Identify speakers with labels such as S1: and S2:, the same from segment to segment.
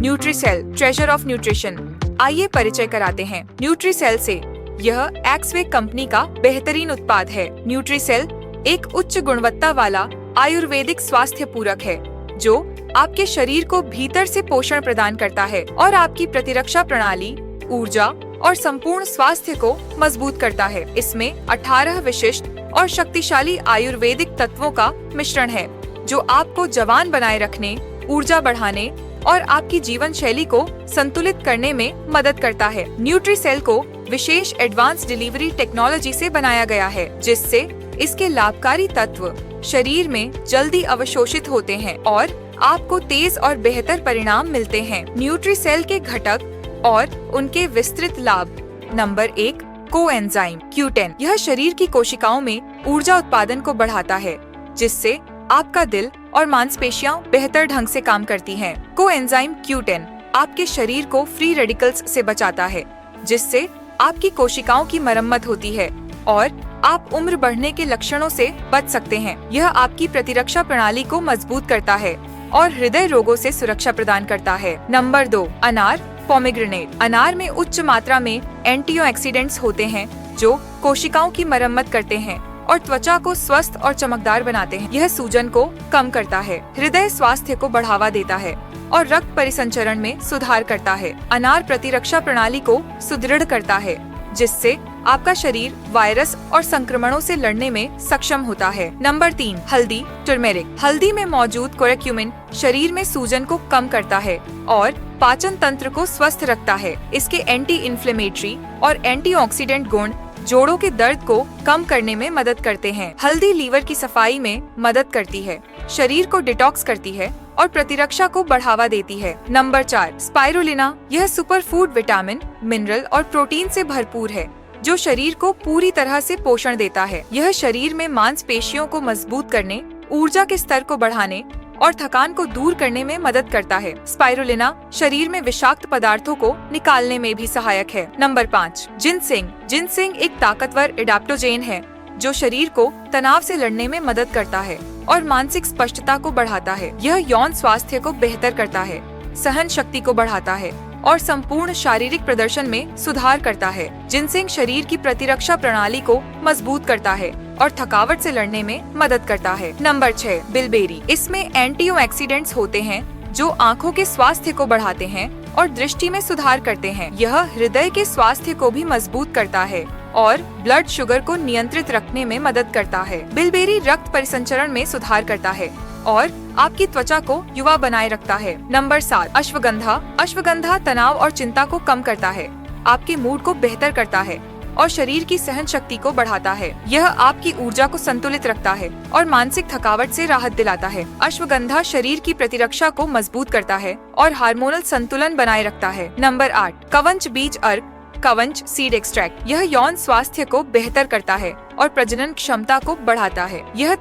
S1: न्यूट्रीसेल, treasure of nutrition. आइए परिचय कराते हैं न्यूट्रीसेल से। यह एक्सवे कंपनी का बेहतरीन उत्पाद है। न्यूट्रीसेल एक उच्च गुणवत्ता वाला आयुर्वेदिक स्वास्थ्य पूरक है जो आपके शरीर को भीतर से पोषण प्रदान करता है और आपकी प्रतिरक्षा प्रणाली, ऊर्जा और संपूर्ण स्वास्थ्य को मजबूत करता है। इसमें 18 विशिष्ट और शक्तिशाली आयुर्वेदिक तत्वों का मिश्रण है जो आपको जवान बनाए रखने, ऊर्जा बढ़ाने और आपकी जीवन शैली को संतुलित करने में मदद करता है। न्यूट्रीसेल को विशेष एडवांस डिलीवरी टेक्नोलॉजी से बनाया गया है जिससे इसके लाभकारी तत्व शरीर में जल्दी अवशोषित होते हैं और आपको तेज और बेहतर परिणाम मिलते हैं। न्यूट्रीसेल के घटक और उनके विस्तृत लाभ। Number 1, coenzyme Q10। यह शरीर की कोशिकाओं में ऊर्जा उत्पादन को बढ़ाता है जिससे आपका दिल और मांसपेशियां बेहतर ढंग से काम करती हैं। कोएंजाइम Q10 आपके शरीर को फ्री रेडिकल्स से बचाता है जिससे आपकी कोशिकाओं की मरम्मत होती है और आप उम्र बढ़ने के लक्षणों से बच सकते हैं। यह आपकी प्रतिरक्षा प्रणाली को मजबूत करता है और हृदय रोगों से सुरक्षा प्रदान करता है। नंबर 2, अनार पोमेग्रेनेट। अनार में उच्च मात्रा में एंटीऑक्सीडेंट्स होते हैं जो कोशिकाओं की मरम्मत करते हैं और त्वचा को स्वस्थ और चमकदार बनाते हैं। यह सूजन को कम करता है, हृदय स्वास्थ्य को बढ़ावा देता है और रक्त परिसंचरण में सुधार करता है। अनार प्रतिरक्षा प्रणाली को सुदृढ़ करता है जिससे आपका शरीर वायरस और संक्रमणों से लड़ने में सक्षम होता है। नंबर 3, हल्दी टर्मेरिक। हल्दी में मौजूद कोरेक्यूमिन शरीर में सूजन को कम करता है और पाचन तंत्र को स्वस्थ रखता है। इसके एंटी इन्फ्लेमेटरी और एंटीऑक्सीडेंट गुण जोड़ों के दर्द को कम करने में मदद करते हैं। हल्दी लीवर की सफाई में मदद करती है, शरीर को डिटॉक्स करती है और प्रतिरक्षा को बढ़ावा देती है। Number 4, spirulina. यह सुपर फूड विटामिन, मिनरल और प्रोटीन से भरपूर है जो शरीर को पूरी तरह से पोषण देता है। यह शरीर में मांसपेशियों को मजबूत करने, ऊर्जा के स्तर को बढ़ाने और थकान को दूर करने में मदद करता है। स्पाइरुलिना शरीर में विषाक्त पदार्थों को निकालने में भी सहायक है। Number 5, ginseng. जिनसेंग एक ताकतवर एडाप्टोजेन है जो शरीर को तनाव से लड़ने में मदद करता है और मानसिक स्पष्टता को बढ़ाता है। यह यौन स्वास्थ्य को बेहतर करता है, सहन शक्ति को बढ़ाता है और संपूर्ण शारीरिक प्रदर्शन में सुधार करता है। जिनसेंग शरीर की प्रतिरक्षा प्रणाली को मजबूत करता है और थकावट से लड़ने में मदद करता है। Number 6, bilberry. इसमें एंटीऑक्सीडेंट्स होते हैं जो आँखों के स्वास्थ्य को बढ़ाते हैं और दृष्टि में सुधार करते हैं। यह हृदय के स्वास्थ्य को भी मजबूत करता है और ब्लड शुगर को नियंत्रित रखने में मदद करता है। बिलबेरी रक्त परिसंचरण में सुधार करता है और आपकी त्वचा को युवा बनाए रखता है। नंबर 7, अश्वगंधा। अश्वगंधा तनाव और चिंता को कम करता है, आपके मूड को बेहतर करता है और शरीर की सहन शक्ति को बढ़ाता है। यह आपकी ऊर्जा को संतुलित रखता है और मानसिक थकावट से राहत दिलाता है। अश्वगंधा शरीर की प्रतिरक्षा को मजबूत करता है और हार्मोनल संतुलन बनाए रखता है। नंबर 8, कवंच बीज अर्क, कवंच सीड एक्सट्रैक्ट। यह यौन स्वास्थ्य को बेहतर करता है और प्रजनन क्षमता को बढ़ाता है। यह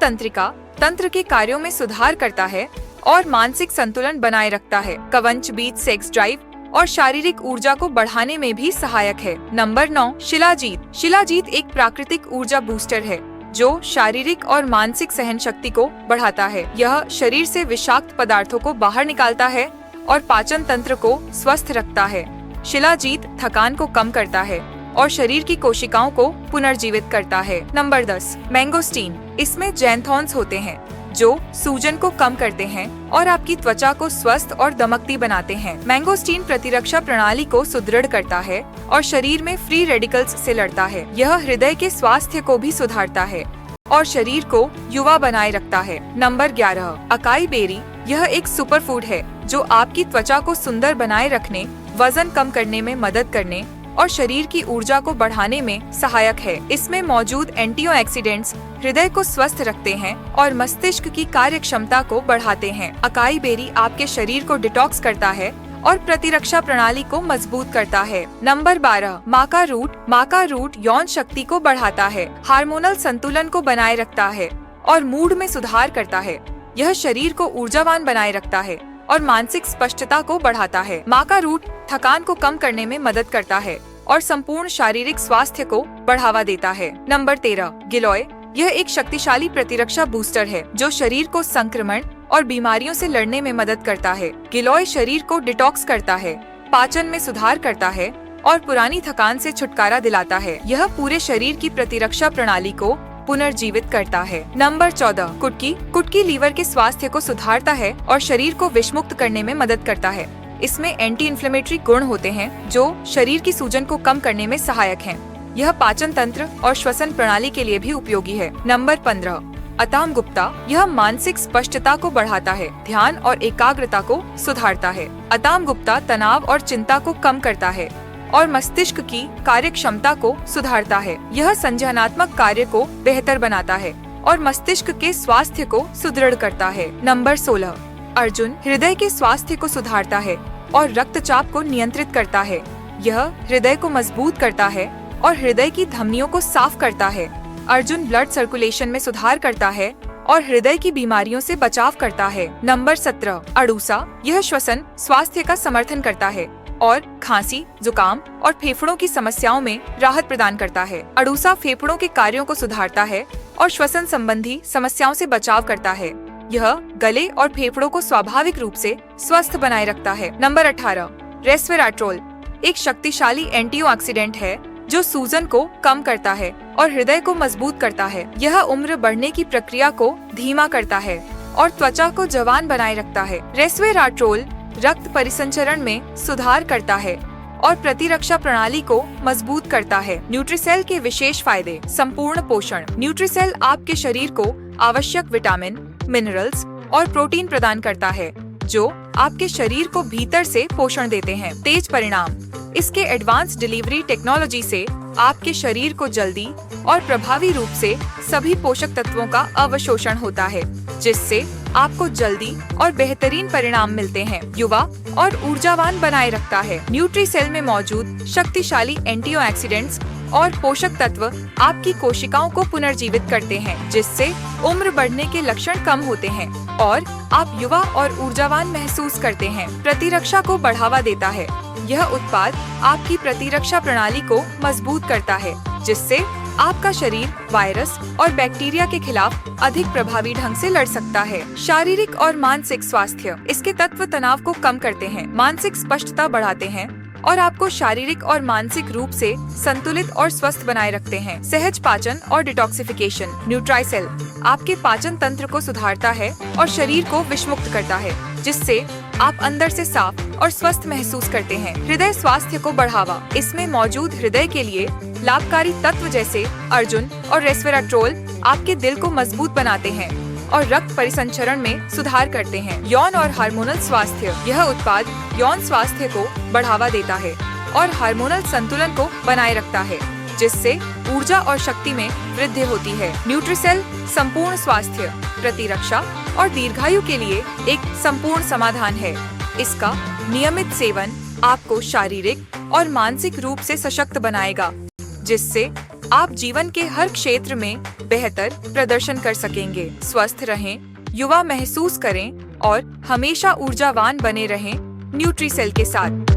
S1: तंत्र के कार्यों में सुधार करता है और मानसिक संतुलन बनाए रखता है। कवंच बीज सेक्स ड्राइव और शारीरिक ऊर्जा को बढ़ाने में भी सहायक है। नंबर 9, शिलाजीत। शिलाजीत एक प्राकृतिक ऊर्जा बूस्टर है जो शारीरिक और मानसिक सहन शक्ति को बढ़ाता है। यह शरीर से विषाक्त पदार्थों को बाहर निकालता है और पाचन तंत्र को स्वस्थ रखता है। शिलाजीत थकान को कम करता है और शरीर की कोशिकाओं को पुनर्जीवित करता है। Number 10, mangosteen. इसमें जैंथोन्स होते हैं जो सूजन को कम करते हैं और आपकी त्वचा को स्वस्थ और दमकती बनाते हैं। मैंगोस्टीन प्रतिरक्षा प्रणाली को सुदृढ़ करता है और शरीर में फ्री रेडिकल्स से लड़ता है। यह हृदय के स्वास्थ्य को भी सुधारता है और शरीर को युवा बनाए रखता है। Number 11, acai berry. यह एक सुपर फूड है जो आपकी त्वचा को सुंदर बनाए रखने, वजन कम करने में मदद करने और शरीर की ऊर्जा को बढ़ाने में सहायक है। इसमें मौजूद एंटीऑक्सीडेंट्स हृदय को स्वस्थ रखते हैं और मस्तिष्क की कार्य क्षमता को बढ़ाते हैं। अकाई बेरी आपके शरीर को डिटॉक्स करता है और प्रतिरक्षा प्रणाली को मजबूत करता है। नंबर 12, माका रूट। माका रूट यौन शक्ति को बढ़ाता है, हार्मोनल संतुलन को बनाए रखता है और मूड में सुधार करता है। यह शरीर को ऊर्जावान बनाए रखता है और मानसिक स्पष्टता को बढ़ाता है। माका रूट थकान को कम करने में मदद करता है और संपूर्ण शारीरिक स्वास्थ्य को बढ़ावा देता है। नंबर 13, गिलोय। यह एक शक्तिशाली प्रतिरक्षा बूस्टर है जो शरीर को संक्रमण और बीमारियों से लड़ने में मदद करता है। गिलोय शरीर को डिटॉक्स करता है, पाचन में सुधार करता है और पुरानी थकान से छुटकारा दिलाता है। यह पूरे शरीर की प्रतिरक्षा प्रणाली को पुनर्जीवित करता है। नंबर 14, कुटकी। कुटकी लीवर के स्वास्थ्य को सुधारता है और शरीर को विषमुक्त करने में मदद करता है। इसमें एंटी इन्फ्लेमेटरी गुण होते हैं जो शरीर की सूजन को कम करने में सहायक हैं। यह पाचन तंत्र और श्वसन प्रणाली के लिए भी उपयोगी है। नंबर 15, अताम गुप्ता। यह मानसिक स्पष्टता को बढ़ाता है, ध्यान और एकाग्रता को सुधारता है। अताम गुप्ता तनाव और चिंता को कम करता है और मस्तिष्क की कार्य क्षमता को सुधारता है। यह संज्ञानात्मक कार्य को बेहतर बनाता है और मस्तिष्क के स्वास्थ्य को सुदृढ़ करता है। नंबर 16, अर्जुन। हृदय के स्वास्थ्य को सुधारता है और रक्तचाप को नियंत्रित करता है। यह हृदय को मजबूत करता है और हृदय की धमनियों को साफ करता है। अर्जुन ब्लड सर्कुलेशन में सुधार करता है और हृदय की बीमारियों से बचाव करता है। नंबर 17, अड़ूसा। यह श्वसन स्वास्थ्य का समर्थन करता है और खांसी, जुकाम और फेफड़ों की समस्याओं में राहत प्रदान करता है। अड़ूसा फेफड़ों के कार्यों को सुधारता है और श्वसन संबंधी समस्याओं से बचाव करता है। यह गले और फेफड़ों को स्वाभाविक रूप से स्वस्थ बनाए रखता है। Number 18, resveratrol. एक शक्तिशाली एंटीऑक्सीडेंट है जो सूजन को कम करता है और हृदय को मजबूत करता है। यह उम्र बढ़ने की प्रक्रिया को धीमा करता है और त्वचा को जवान बनाए रखता है। रेस्वेराट्रोल रक्त परिसंचरण में सुधार करता है और प्रतिरक्षा प्रणाली को मजबूत करता है। न्यूट्रीसेल के विशेष फायदे। संपूर्ण पोषण। न्यूट्रीसेल आपके शरीर को आवश्यक विटामिन, मिनरल्स और प्रोटीन प्रदान करता है जो आपके शरीर को भीतर से पोषण देते हैं। तेज परिणाम। इसके एडवांस डिलीवरी टेक्नोलॉजी से आपके शरीर को जल्दी और प्रभावी रूप से सभी पोषक तत्वों का अवशोषण होता है, जिससे आपको जल्दी और बेहतरीन परिणाम मिलते हैं। युवा और ऊर्जावान बनाए रखता है। न्यूट्रीसेल में मौजूद शक्तिशाली एंटीऑक्सीडेंट्स और पोषक तत्व आपकी कोशिकाओं को पुनर्जीवित करते हैं, जिससे उम्र बढ़ने के लक्षण कम होते हैं और आप युवा और ऊर्जावान महसूस करते हैं। प्रतिरक्षा को बढ़ावा देता है। यह उत्पाद आपकी प्रतिरक्षा प्रणाली को मजबूत करता है, जिससे आपका शरीर वायरस और बैक्टीरिया के खिलाफ अधिक प्रभावी ढंग से लड़ सकता है। शारीरिक और मानसिक स्वास्थ्य। इसके तत्व तनाव को कम करते हैं, मानसिक स्पष्टता बढ़ाते हैं और आपको शारीरिक और मानसिक रूप से संतुलित और स्वस्थ बनाए रखते हैं। सहज पाचन और डिटॉक्सिफिकेशन। न्यूट्रीसेल आपके पाचन तंत्र को सुधारता है और शरीर को विषमुक्त करता है, जिससे आप अंदर से साफ और स्वस्थ महसूस करते हैं। हृदय स्वास्थ्य को बढ़ावा। इसमें मौजूद हृदय के लिए लाभकारी तत्व जैसे अर्जुन और रेस्वेराट्रोल आपके दिल को मजबूत बनाते हैं और रक्त परिसंचरण में सुधार करते हैं। यौन और हार्मोनल स्वास्थ्य। यह उत्पाद यौन स्वास्थ्य को बढ़ावा देता है और हार्मोनल संतुलन को बनाए रखता है, जिससे ऊर्जा और शक्ति में वृद्धि होती है। न्यूट्रीसेल संपूर्ण स्वास्थ्य, प्रतिरक्षा और दीर्घायु के लिए एक संपूर्ण समाधान है। इसका नियमित सेवन आपको शारीरिक और मानसिक रूप से सशक्त बनाएगा, जिससे आप जीवन के हर क्षेत्र में बेहतर प्रदर्शन कर सकेंगे। स्वस्थ रहें, युवा महसूस करें और हमेशा ऊर्जावान बने रहें न्यूट्रीसेल के साथ।